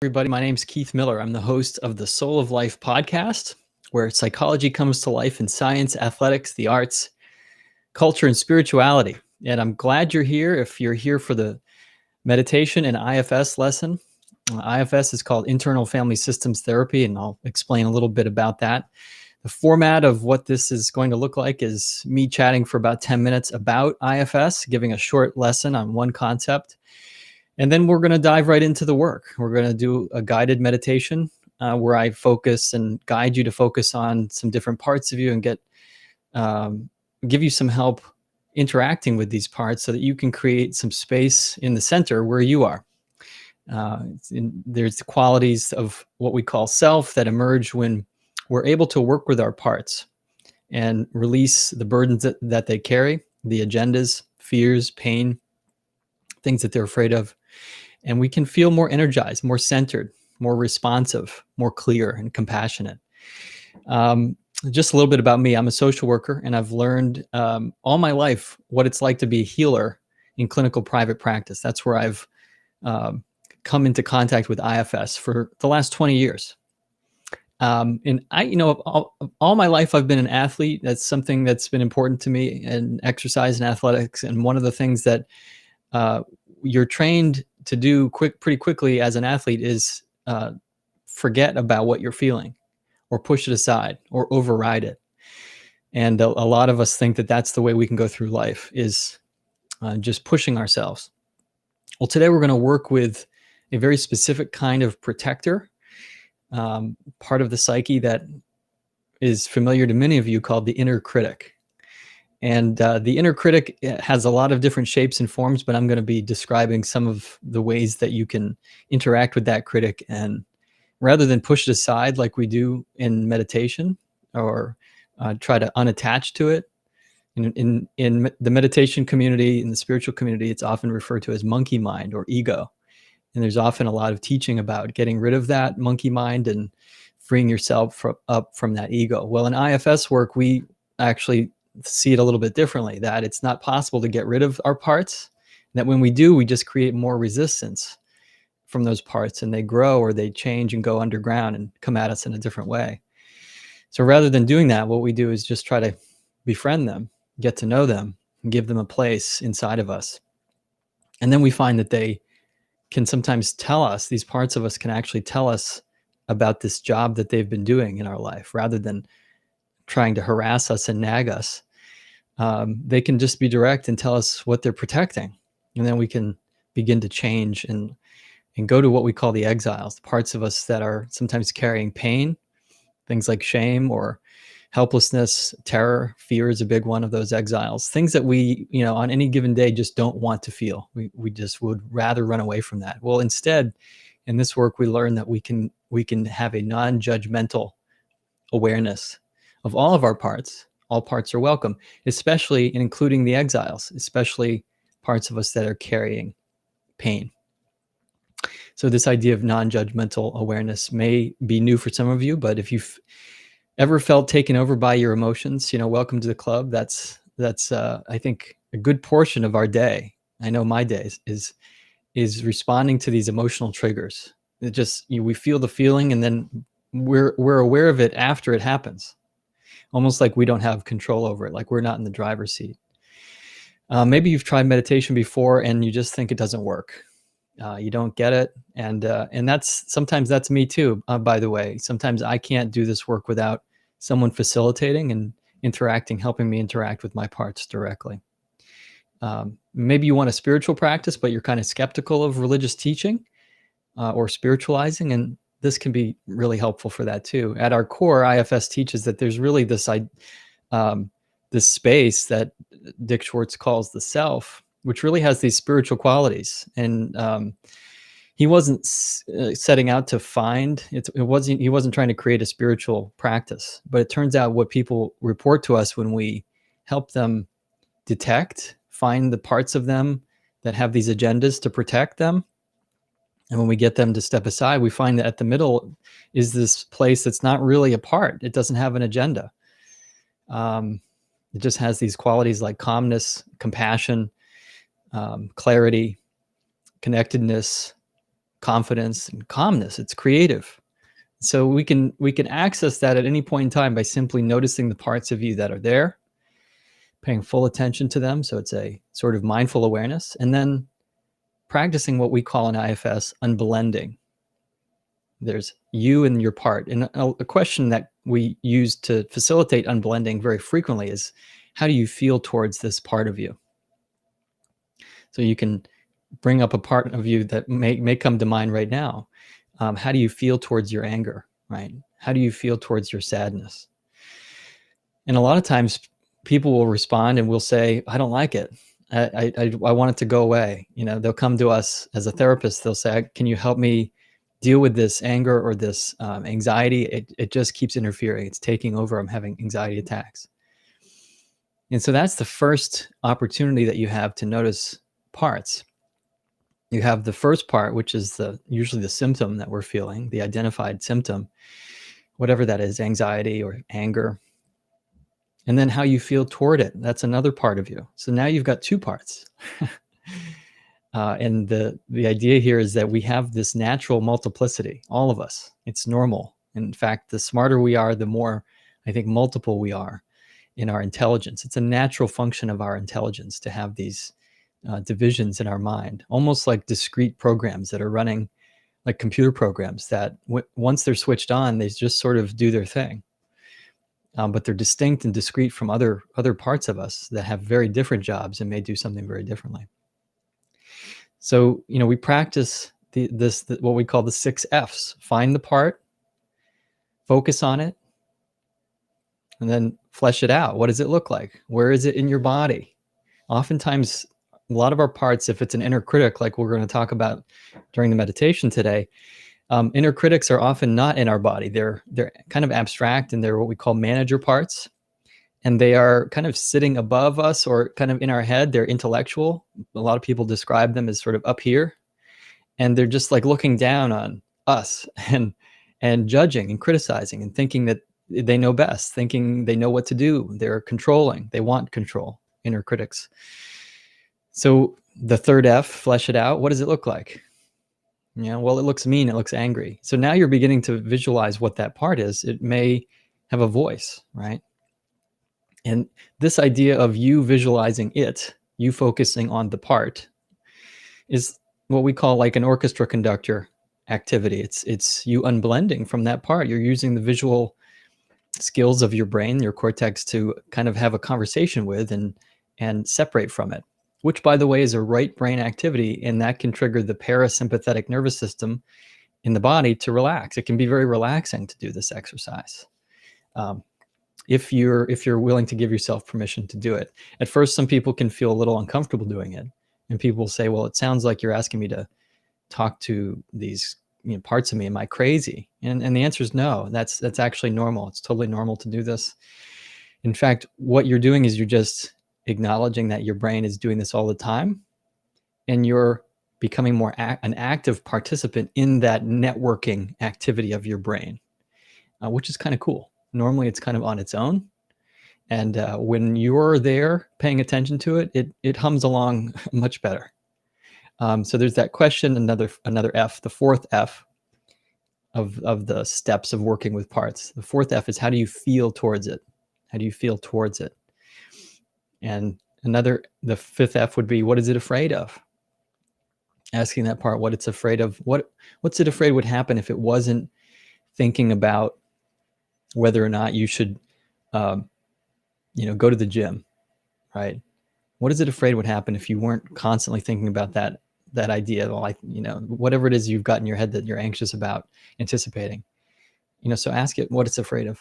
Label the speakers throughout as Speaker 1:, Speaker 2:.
Speaker 1: Everybody. My name's Keith Miller. I'm the host of the Soul of Life podcast, where psychology comes to life in science, athletics, the arts, culture, and spirituality. And I'm glad you're here. If you're here for the meditation and IFS lesson, IFS is called Internal Family Systems Therapy, and I'll explain a little bit about that. The format of what this is going to look like is me chatting for about 10 minutes about IFS, giving a short lesson on one concept. And then we're going to dive right into the work. We're going to do a guided meditation where I focus and guide you to focus on some different parts of you and give you some help interacting with these parts so that you can create some space in the center where you are. There's the qualities of what we call self that emerge when we're able to work with our parts and release the burdens that they carry, the agendas, fears, pain, things that they're afraid of. And we can feel more energized, more centered, more responsive, more clear and compassionate. Just a little bit about me. I'm a social worker, and I've learned all my life what it's like to be a healer in clinical private practice. That's where I've come into contact with IFS for the last 20 years. And all my life I've been an athlete. That's something that's been important to me, and exercise and athletics. And one of the things that you're trained to do pretty quickly as an athlete is forget about what you're feeling, or push it aside, or override it. And a lot of us think that that's the way we can go through life, is just pushing ourselves. Well, today we're going to work with a very specific kind of protector, part of the psyche that is familiar to many of you, called the inner critic. And the inner critic has a lot of different shapes and forms, but I'm going to be describing some of the ways that you can interact with that critic, and rather than push it aside like we do in meditation, or try to unattach to it. In the meditation community, in the spiritual community, it's often referred to as monkey mind or ego. And there's often a lot of teaching about getting rid of that monkey mind and freeing yourself up from that ego. Well, in IFS work, we actually see it a little bit differently, that it's not possible to get rid of our parts, that when we do, we just create more resistance from those parts, and they grow, or they change and go underground and come at us in a different way. So rather than doing that, what we do is just try to befriend them, get to know them, and give them a place inside of us. And then we find that they can sometimes tell us, these parts of us can actually tell us about this job that they've been doing in our life, rather than trying to harass us and nag us. They can just be direct and tell us what they're protecting. And then we can begin to change and go to what we call the exiles, the parts of us that are sometimes carrying pain, things like shame or helplessness, terror, fear is a big one of those exiles, things that we, on any given day just don't want to feel. We just would rather run away from that. Well, instead, in this work, we learn that we can have a non-judgmental awareness of all of our parts. All parts are welcome, especially and including the exiles, especially parts of us that are carrying pain. So this idea of non-judgmental awareness may be new for some of you, but if you've ever felt taken over by your emotions, welcome to the club. That's I think a good portion of our day. I know my days is responding to these emotional triggers. It just, we feel the feeling, and then we're aware of it after it happens. Almost like we don't have control over it, like we're not in the driver's seat. Maybe you've tried meditation before and you just think it doesn't work. You don't get it. And sometimes that's me too, by the way. Sometimes I can't do this work without someone facilitating and helping me interact with my parts directly. Maybe you want a spiritual practice, but you're kind of skeptical of religious teaching or spiritualizing, and this can be really helpful for that too. At our core, IFS teaches that there's really this space that Dick Schwartz calls the self, which really has these spiritual qualities. And he wasn't setting out to find it. He wasn't trying to create a spiritual practice. But it turns out what people report to us when we help them detect, find the parts of them that have these agendas to protect them, and when we get them to step aside, we find that at the middle is this place that's not really a part. It doesn't have an agenda. It just has these qualities like calmness, compassion, clarity, connectedness, confidence and calmness. It's creative. So we can access that at any point in time by simply noticing the parts of you that are there, paying full attention to them. So it's a sort of mindful awareness, and then practicing what we call in IFS unblending. There's you and your part. And a question that we use to facilitate unblending very frequently is, how do you feel towards this part of you? So you can bring up a part of you that may come to mind right now. How do you feel towards your anger, right? How do you feel towards your sadness? And a lot of times people will respond and will say, I don't like it. I want it to go away. You know, they'll come to us as a therapist. They'll say, can you help me deal with this anger or this anxiety? It just keeps interfering. It's taking over. I'm having anxiety attacks. And so that's the first opportunity that you have to notice parts. You have the first part, which is usually the symptom that we're feeling, the identified symptom, whatever that is, anxiety or anger. And then how you feel toward it. That's another part of you. So now you've got two parts. And the idea here is that we have this natural multiplicity, all of us. It's normal. In fact, the smarter we are, the more, I think, multiple we are in our intelligence. It's a natural function of our intelligence to have these divisions in our mind, almost like discrete programs that are running, like computer programs that once they're switched on, they just sort of do their thing. But they're distinct and discrete from other parts of us that have very different jobs and may do something very differently. So, you know, we practice what we call the 6 Fs. Find the part, focus on it, and then flesh it out. What does it look like? Where is it in your body? Oftentimes, a lot of our parts, if it's an inner critic, like we're going to talk about during the meditation today, inner critics are often not in our body. They're kind of abstract, and they're what we call manager parts. And they are kind of sitting above us or kind of in our head. They're intellectual. A lot of people describe them as sort of up here. And they're just like looking down on us and judging and criticizing and thinking that they know best, thinking they know what to do. They're controlling. They want control, inner critics. So the third F, flesh it out. What does it look like? You know, well, it looks mean. It looks angry. So now you're beginning to visualize what that part is. It may have a voice, right? And this idea of you visualizing it, you focusing on the part, is what we call like an orchestra conductor activity. It's you unblending from that part. You're using the visual skills of your brain, your cortex, to kind of have a conversation with and separate from it, which, by the way, is a right brain activity, and that can trigger the parasympathetic nervous system in the body to relax. It can be very relaxing to do this exercise. If you're willing to give yourself permission to do it. At first, some people can feel a little uncomfortable doing it, and people will say, well, it sounds like you're asking me to talk to these parts of me. Am I crazy? And the answer is no. That's actually normal. It's totally normal to do this. In fact, what you're doing is you're just acknowledging that your brain is doing this all the time, and you're becoming more an active participant in that networking activity of your brain, which is kind of cool. Normally it's kind of on its own. And when you're there paying attention to it, it hums along much better. So there's that question, another F, the fourth F of the steps of working with parts. The fourth F is, how do you feel towards it? How do you feel towards it? And the fifth F would be, what is it afraid of? Asking that part what it's afraid of. What's it afraid would happen if it wasn't thinking about whether or not you should, go to the gym, right? What is it afraid would happen if you weren't constantly thinking about that idea, like, whatever it is you've got in your head that you're anxious about, anticipating, so ask it what it's afraid of,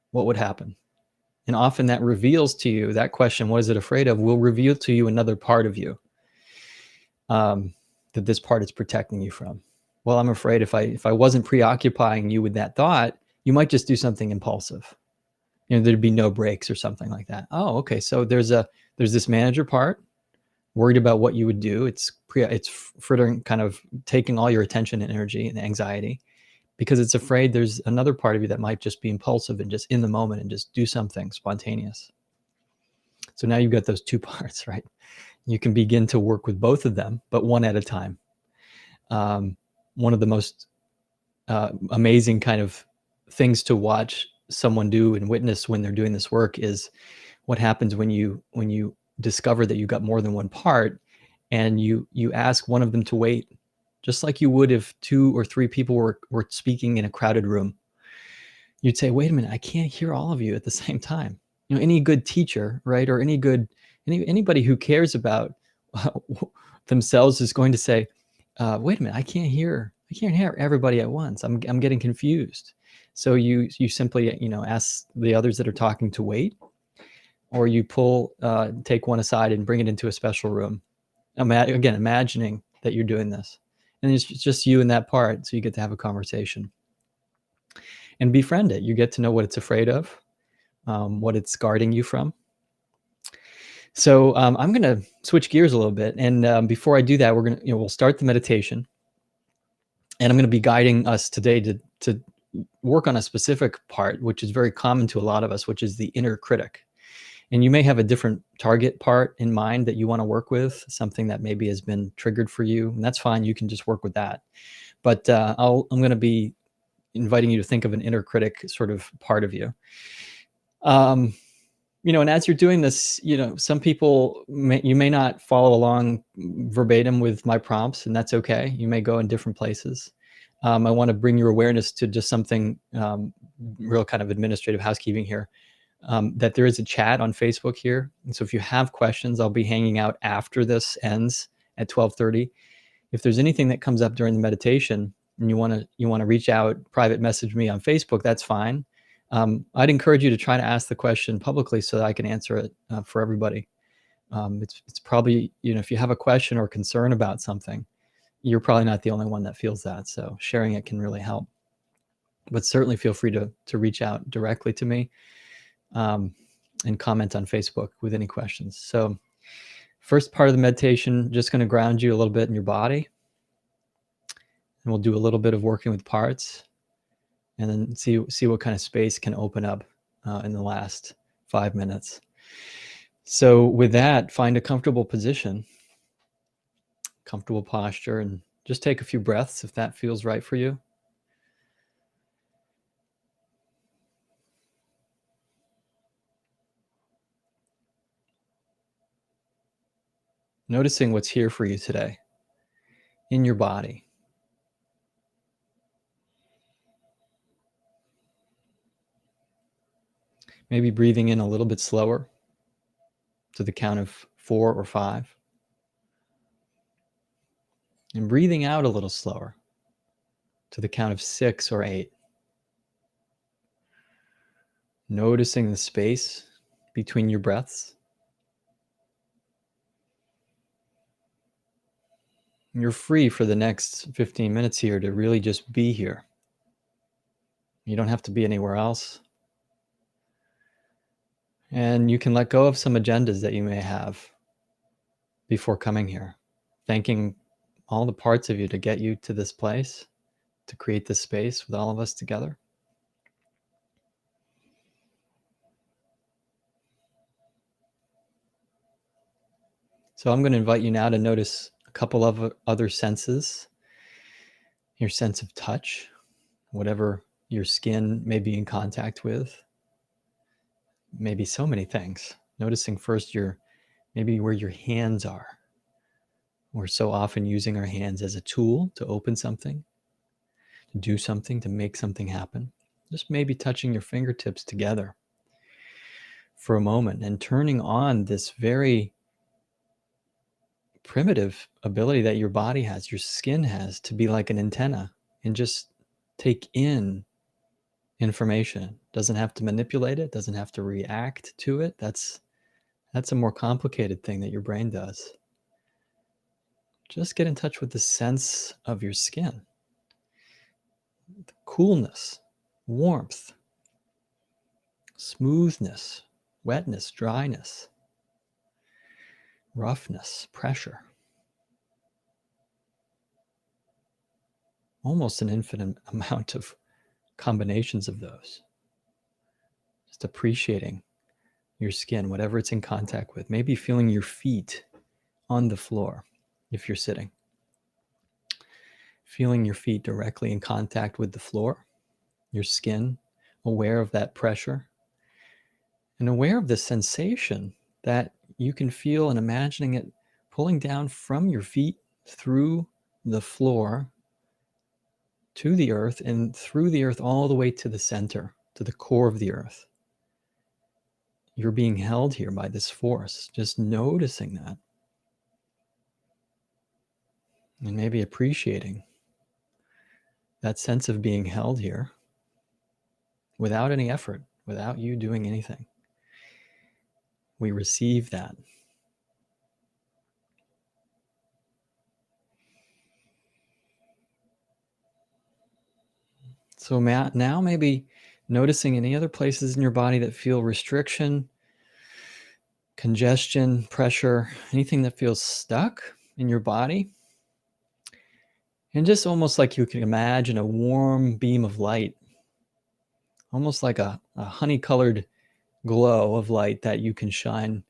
Speaker 1: what would happen. And often that reveals to you, that question, what is it afraid of, will reveal to you another part of you that this part is protecting you from. Well, I'm afraid if I wasn't preoccupying you with that thought, you might just do something impulsive. There'd be no breaks or something like that. Oh, okay. So there's this manager part, worried about what you would do. It's frittering, kind of taking all your attention and energy and anxiety, because it's afraid there's another part of you that might just be impulsive and just in the moment and just do something spontaneous. So now you've got those two parts, right? You can begin to work with both of them, but one at a time. one of the most amazing kind of things to watch someone do and witness when they're doing this work is what happens when you discover that you got more than one part, and you ask one of them to wait, just like you would if 2 or 3 people were speaking in a crowded room. You'd say, wait a minute, I can't hear all of you at the same time. You know, any good teacher, right, or anybody who cares about themselves is going to say, wait a minute, I can't hear everybody at once. I'm getting confused. So you simply, ask the others that are talking to wait, or you take one aside and bring it into a special room. Again, imagining that you're doing this, and it's just you in that part, so you get to have a conversation and befriend it. You get to know what it's afraid of, what it's guarding you from. So I'm going to switch gears a little bit, and before I do that, we'll start the meditation, and I'm going to be guiding us today to work on a specific part, which is very common to a lot of us, which is the inner critic. And you may have a different target part in mind that you want to work with, something that maybe has been triggered for you, and that's fine. You can just work with that. But I'm going to be inviting you to think of an inner critic sort of part of you. And as you're doing this, some people you may not follow along verbatim with my prompts, and that's okay. You may go in different places. I want to bring your awareness to just something real kind of administrative housekeeping here. That there is a chat on Facebook here. And so if you have questions, I'll be hanging out after this ends at 12:30. If there's anything that comes up during the meditation and you want to reach out, private message me on Facebook, that's fine. I'd encourage you to try to ask the question publicly so that I can answer it for everybody. It's probably, if you have a question or concern about something, you're probably not the only one that feels that. So sharing it can really help. But certainly feel free to reach out directly to me. And comment on Facebook with any questions. So first part of the meditation, just going to ground you a little bit in your body. And we'll do a little bit of working with parts, and then see what kind of space can open up in the last 5 minutes. So with that, find a comfortable position, comfortable posture, and just take a few breaths if that feels right for you. Noticing what's here for you today in your body. Maybe breathing in a little bit slower to the count of 4 or 5. And breathing out a little slower to the count of 6 or 8. Noticing the space between your breaths. You're free for the next 15 minutes here to really just be here. You don't have to be anywhere else. And you can let go of some agendas that you may have before coming here. Thanking all the parts of you to get you to this place, to create this space with all of us together. So I'm going to invite you now to notice a couple of other senses. Your sense of touch, whatever your skin may be in contact with. Maybe so many things. Noticing first maybe where your hands are. We're so often using our hands as a tool to open something, to do something, to make something happen. Just maybe touching your fingertips together for a moment and turning on this very primitive ability that your body has, your skin has, to be like an antenna and just take in information. Doesn't have to manipulate it, doesn't have to react to it. That's a more complicated thing that your brain does. Just get in touch with the sense of your skin. The coolness, warmth, smoothness, wetness, dryness, roughness, pressure. Almost an infinite amount of combinations of those. Just appreciating your skin, whatever it's in contact with. Maybe feeling your feet on the floor if you're sitting. feeling your feet directly in contact with the floor, your skin, aware of that pressure, and aware of the sensation that you can feel and imagining it pulling down from your feet through the floor to the earth and through the earth all the way to the center, to the core of the earth. You're being held here by this force, just noticing that. And maybe appreciating that sense of being held here without any effort, without you doing anything. We receive that. So now maybe noticing any other places in your body that feel restriction, congestion, pressure, anything that feels stuck in your body. And just almost like you can imagine a warm beam of light, almost like a honey-colored glow of light that you can shine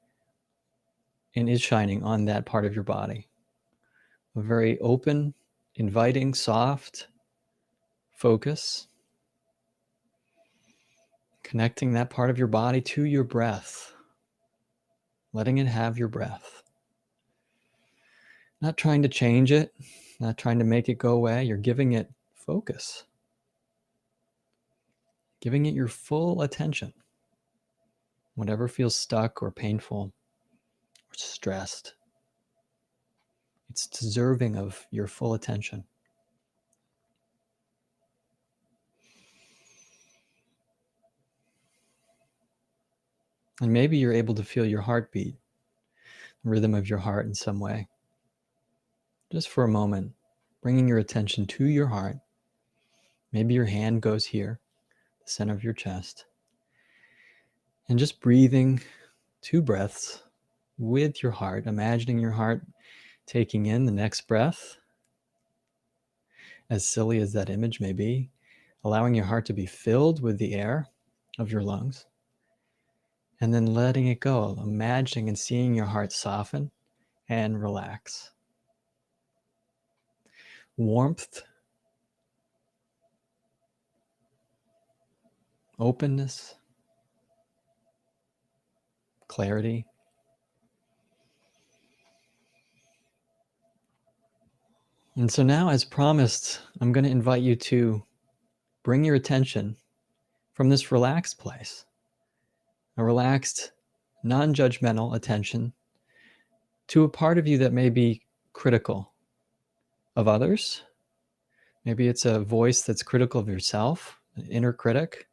Speaker 1: and is shining on that part of your body. A very open, inviting, soft focus, connecting that part of your body to your breath, letting it have your breath. Not trying to change it, not trying to make it go away. You're giving it focus, giving it your full attention. Whatever feels stuck or painful or stressed, it's deserving of your full attention. And maybe you're able to feel your heartbeat, the rhythm of your heart in some way. Just for a moment, bringing your attention to your heart. Maybe your hand goes here, the center of your chest. And just breathing 2 breaths with your heart, imagining your heart taking in the next breath, as silly as that image may be, allowing your heart to be filled with the air of your lungs, and then letting it go, imagining and seeing your heart soften and relax. Warmth, openness, clarity. And so now, as promised, I'm going to invite you to bring your attention from this relaxed place, a relaxed, non-judgmental attention, to a part of you that may be critical of others. Maybe it's a voice that's critical of yourself, an inner critic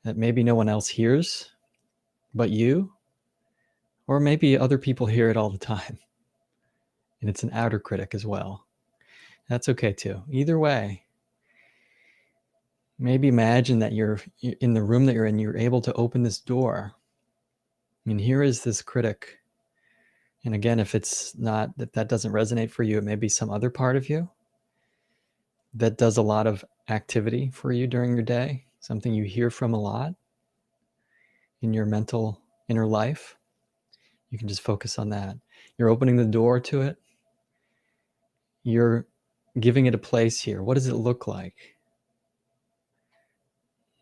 Speaker 1: that maybe no one else hears but you, or maybe other people hear it all the time. And it's an outer critic as well. That's okay too. Either way, maybe imagine that you're in the room that you're in, you're able to open this door. I mean, here is this critic. And again, if it's not, that doesn't resonate for you, it may be some other part of you that does a lot of activity for you during your day, something you hear from a lot in your mental inner life. You can just focus on that. You're opening the door to it. You're giving it a place here. What does it look like?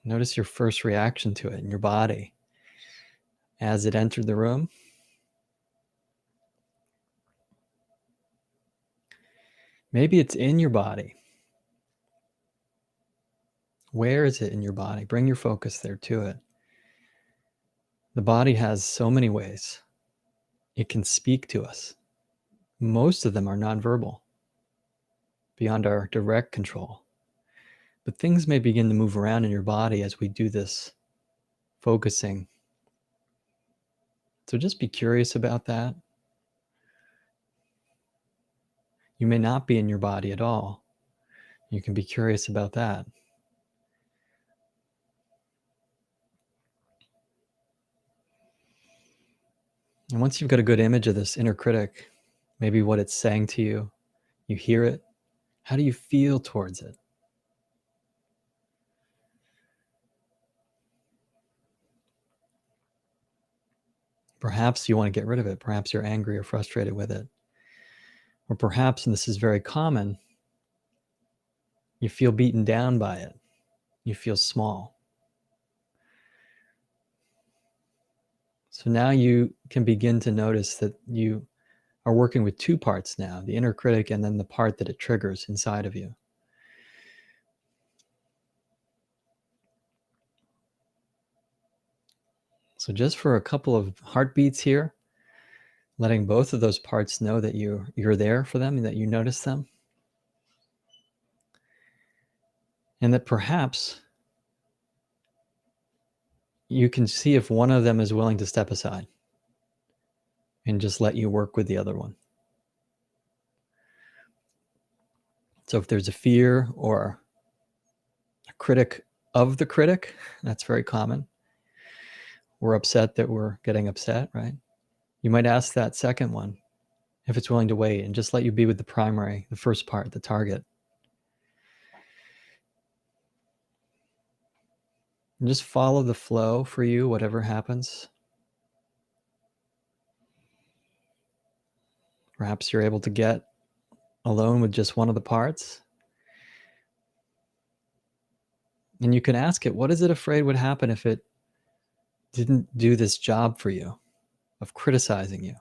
Speaker 1: Notice your first reaction to it in your body as it entered the room. Maybe it's in your body. Where is it in your body? Bring your focus there to it. The body has so many ways it can speak to us. Most of them are nonverbal, beyond our direct control. But things may begin to move around in your body as we do this focusing. So just be curious about that. You may not be in your body at all. You can be curious about that. And once you've got a good image of this inner critic, maybe what it's saying to you, you hear it, how do you feel towards it? Perhaps you want to get rid of it. Perhaps you're angry or frustrated with it. Or perhaps, and this is very common, You feel beaten down by it. You feel small. So now you can begin to notice that you are working with two parts now, the inner critic and then the part that it triggers inside of you. So just for a couple of heartbeats here, letting both of those parts know that you're there for them and that you notice them. And that perhaps you can see if one of them is willing to step aside and just let you work with the other one. So if there's a fear or a critic of the critic, that's very common. We're upset that we're getting upset, right? You might ask that second one if it's willing to wait and just let you be with the primary, the first part, the target. And just follow the flow for you, whatever happens. Perhaps you're able to get alone with just one of the parts. And you can ask it, what is it afraid would happen if it didn't do this job for you of criticizing you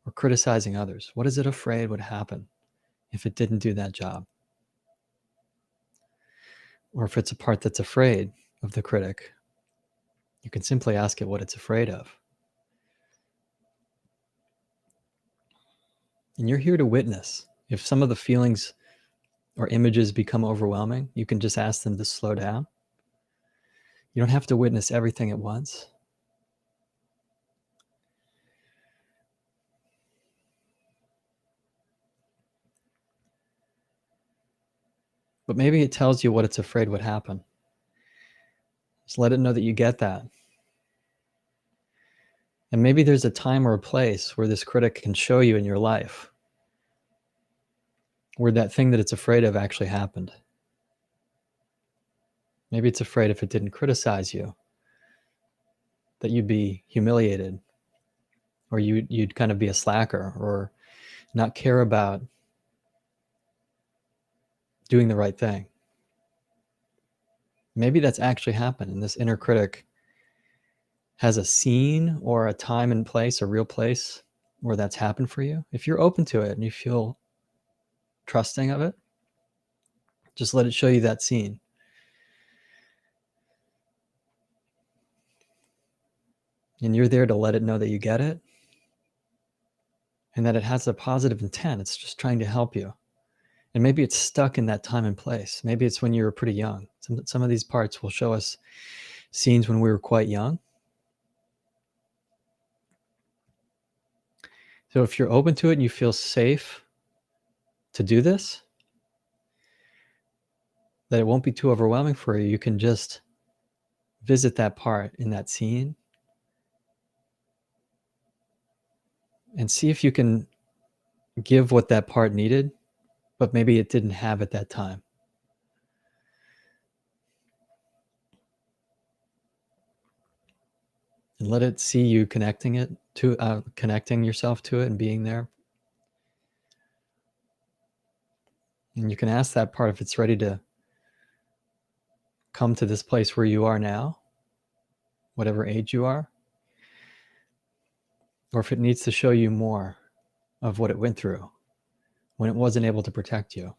Speaker 1: or criticizing others? What is it afraid would happen if it didn't do that job? Or if it's a part that's afraid of the critic, you can simply ask it what it's afraid of. And you're here to witness. If some of the feelings or images become overwhelming, you can just ask them to slow down. You don't have to witness everything at once. But maybe it tells you what it's afraid would happen. Just let it know that you get that. And maybe there's a time or a place where this critic can show you in your life where that thing that it's afraid of actually happened. Maybe it's afraid if it didn't criticize you, that you'd be humiliated, or you'd kind of be a slacker, or not care about doing the right thing. Maybe that's actually happened, and this inner critic has a scene or a time and place, a real place where that's happened for you. If you're open to it and you feel trusting of it, just let it show you that scene. And you're there to let it know that you get it and that it has a positive intent. It's just trying to help you. And maybe it's stuck in that time and place. Maybe it's when you were pretty young. Some of these parts will show us scenes when we were quite young. So if you're open to it and you feel safe to do this, that it won't be too overwhelming for you, you can just visit that part in that scene and see if you can give what that part needed, but maybe it didn't have at that time. And let it see you connecting yourself to it and being there. And you can ask that part if it's ready to come to this place where you are now, whatever age you are, or if it needs to show you more of what it went through when it wasn't able to protect you.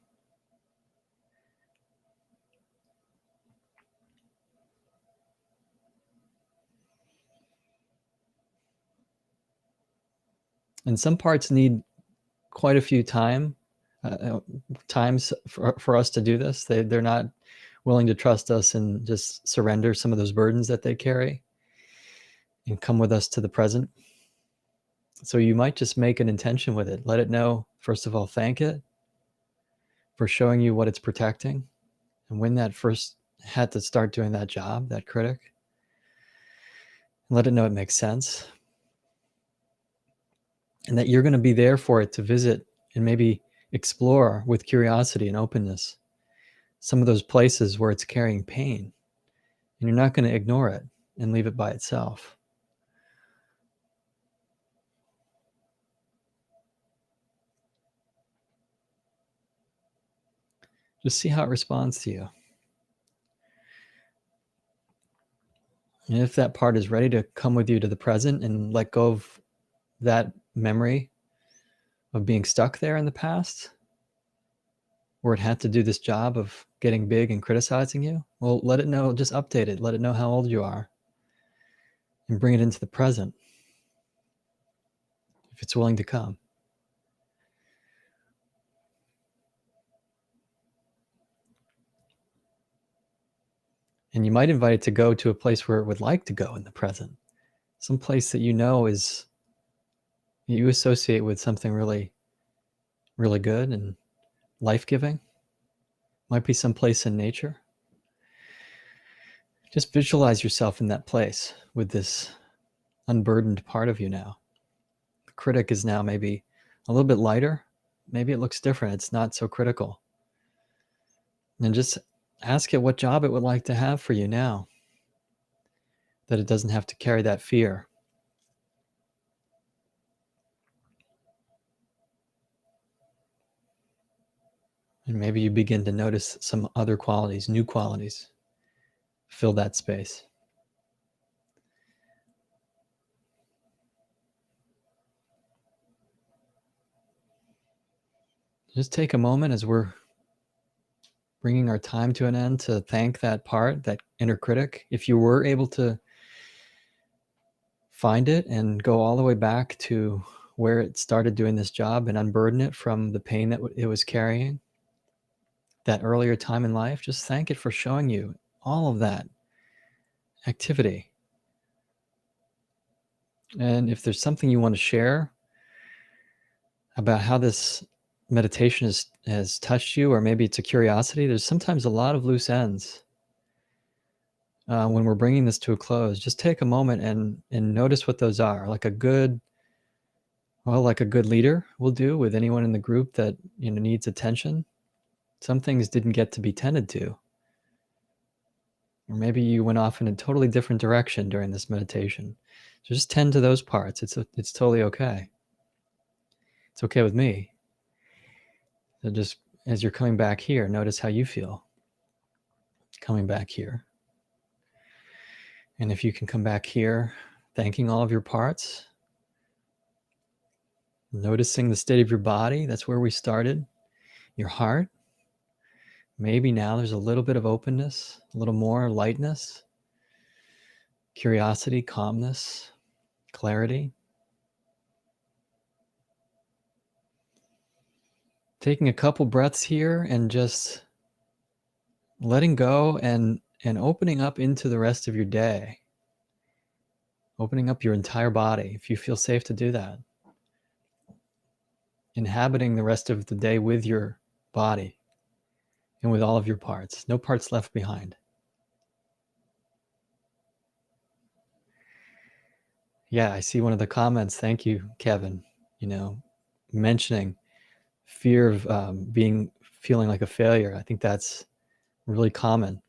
Speaker 1: And some parts need quite a few times for us to do this. They're not willing to trust us and just surrender some of those burdens that they carry and come with us to the present. So you might just make an intention with it. Let it know, first of all, thank it for showing you what it's protecting. And when that first had to start doing that job, that critic, let it know it makes sense. And that you're going to be there for it to visit and maybe explore with curiosity and openness some of those places where it's carrying pain. And you're not going to ignore it and leave it by itself. Just see how it responds to you. And if that part is ready to come with you to the present and let go of that memory of being stuck there in the past, where it had to do this job of getting big and criticizing you, well, let it know, just update it, let it know how old you are, and bring it into the present if it's willing to come. And you might invite it to go to a place where it would like to go in the present, some place that you know is, you associate with something really, really good and life-giving. Might be some place in nature. Just visualize yourself in that place with this unburdened part of you now. The critic is now maybe a little bit lighter. Maybe it looks different. It's not so critical. And just ask it what job it would like to have for you now, that it doesn't have to carry that fear. And maybe you begin to notice some other qualities, new qualities. Fill that space. Just take a moment as we're bringing our time to an end to thank that part, that inner critic. If you were able to find it and go all the way back to where it started doing this job and unburden it from the pain that it was carrying, that earlier time in life, just thank it for showing you all of that activity. And if there's something you want to share about how this meditation has touched you, or maybe it's a curiosity, there's sometimes a lot of loose ends. When we're bringing this to a close, just take a moment and notice what those are. Like a good leader will do with anyone in the group that needs attention. Some things didn't get to be tended to, or maybe you went off in a totally different direction during this meditation. So just tend to those parts. It's totally okay. It's okay with me. So just as you're coming back here, notice how you feel coming back here. And if you can come back here, thanking all of your parts, noticing the state of your body, that's where we started, your heart. Maybe now there's a little bit of openness, a little more lightness, curiosity, calmness, clarity. Taking a couple breaths here and just letting go and opening up into the rest of your day. Opening up your entire body, if you feel safe to do that. Inhabiting the rest of the day with your body and with all of your parts. No parts left behind. Yeah, I see one of the comments. Thank you, Kevin. Mentioning fear of feeling like a failure. I think that's really common.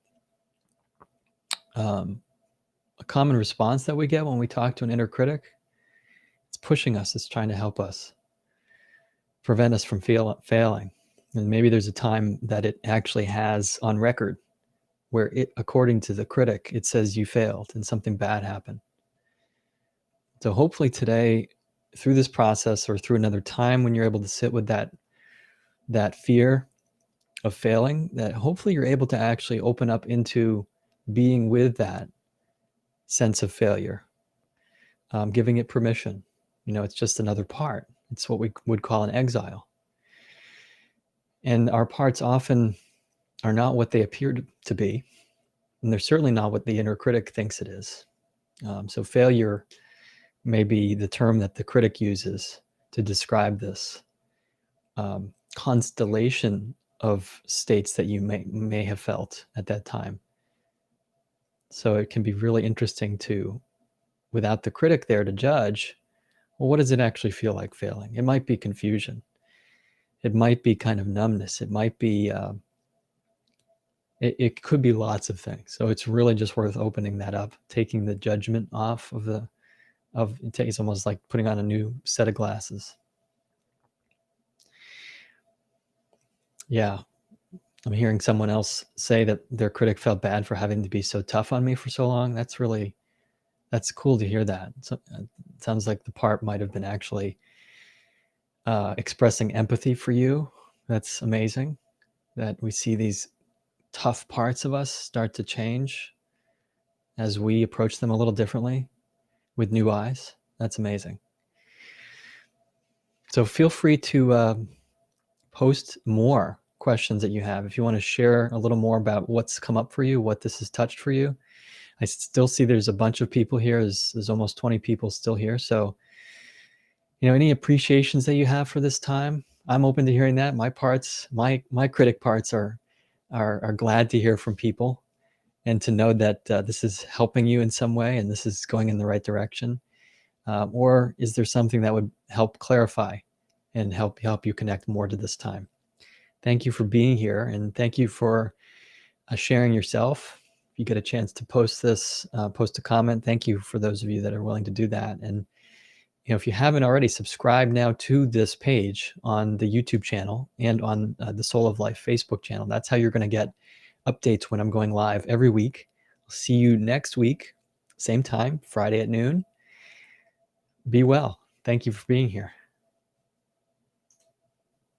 Speaker 1: A common response that we get when we talk to an inner critic, it's pushing us, it's trying to help us, prevent us from failing. And maybe there's a time that it actually has on record where it, according to the critic, it says you failed and something bad happened. So hopefully today, through this process or through another time when you're able to sit with that fear of failing, that hopefully you're able to actually open up into being with that sense of failure, giving it permission. It's just another part. It's what we would call an exile. And our parts often are not what they appear to be. And they're certainly not what the inner critic thinks it is. So failure may be the term that the critic uses to describe this constellation of states that you may have felt at that time. So it can be really interesting to, without the critic there to judge, well, what does it actually feel like failing? It might be confusion. It might be kind of numbness. It might be, it could be lots of things. So it's really just worth opening that up, taking the judgment off it's almost like putting on a new set of glasses. Yeah. I'm hearing someone else say that their critic felt bad for having to be so tough on me for so long. That's cool to hear that. So, it sounds like the part might have been actually expressing empathy for you. That's amazing that we see these tough parts of us start to change as we approach them a little differently with new eyes. That's amazing. So feel free to post more questions that you have. If you want to share a little more about what's come up for you, what this has touched for you. I still see there's a bunch of people here. There's almost 20 people still here. So, any appreciations that you have for this time, I'm open to hearing that. My critic parts are glad to hear from people and to know that this is helping you in some way and this is going in the right direction. Or is there something that would help clarify and help you connect more to this time? Thank you for being here, and thank you for sharing yourself. If you get a chance to post a comment, thank you for those of you that are willing to do that. And if you haven't already, subscribe now to this page on the YouTube channel and on the Soul of Life Facebook channel. That's how you're going to get updates when I'm going live every week. I'll see you next week, same time, Friday at noon. Be well. Thank you for being here.